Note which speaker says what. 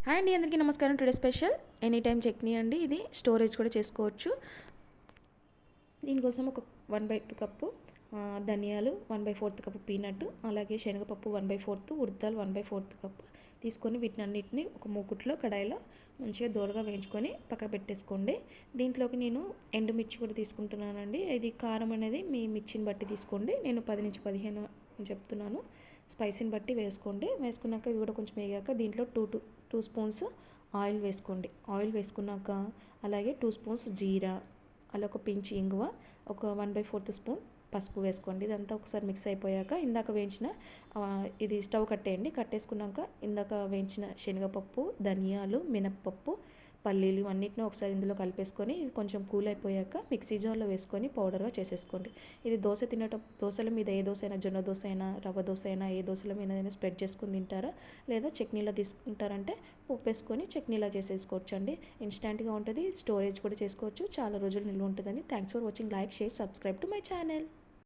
Speaker 1: Hi అండి, అందరికీ నమస్కారం. Today special any time chutney అండి. ఇది స్టోరేజ్ కూడా చేసుకోవచ్చు. దీనికోసం ఒక 1/2 కప్పు ధనియాలు, 1/4 కప్పు పీనట్, అలాగే శనగపప్పు 1/4, ఉడతాలు 1/4 కప్పు తీసుకొని వీటినన్నిటిని ఒక మూకుట్లో కడాయిలో మంచిగా దోరగా వేయించుకొని పక్కకు పెట్టేసుకోండి. దీంట్లోకి నేను ఎండుమిర్చి కూడా తీసుకుంటున్నానండి. ఇది కారం అనేది మీ మిర్చిని బట్టి తీసుకోండి. నేను 10 నుంచి 15 చెప్తున్నాను. స్పైసీని బట్టి వేసుకోండి. వేసుకున్నాక ఇవి కూడా కొంచెం వేగాక దీంట్లో టూ స్పూన్స్ ఆయిల్ వేసుకోండి. ఆయిల్ వేసుకున్నాక అలాగే 2 స్పూన్స్ జీరా, అలా ఒక పించ్ ఇంగువ, ఒక 1/4 స్పూన్ పసుపు వేసుకోండి. ఇదంతా ఒకసారి మిక్స్ అయిపోయాక ఇందాక వేయించిన ఇది స్టవ్ కట్టేయండి. కట్టేసుకున్నాక ఇందాక వేయించిన శనగపప్పు, ధనియాలు, మినప్పప్పు, పల్లీలు అన్నిటిని ఒకసారి ఇందులో కలిపేసుకొని ఇది కొంచెం కూల్ అయిపోయాక మిక్సీ జార్లో వేసుకొని పౌడర్గా చేసేసుకోండి. ఇది దోశల మీద ఏ దోశ అయినా, జొన్న దోశ అయినా, రవ్వ దోశ అయినా, ఏ దోశల మీద స్ప్రెడ్ చేసుకుని తింటారా, లేదా చట్నీలో తీసుకుంటారంటే ఉప్పు వేసుకొని చట్నీలా చేసేసుకోవచ్చు అండి. ఇన్స్టెంట్గా ఉంటుంది. స్టోరేజ్ కూడా చేసుకోవచ్చు. చాలా రోజులు నిల్వ ఉంటుందని. Thanks for watching. Like, share, subscribe to my channel.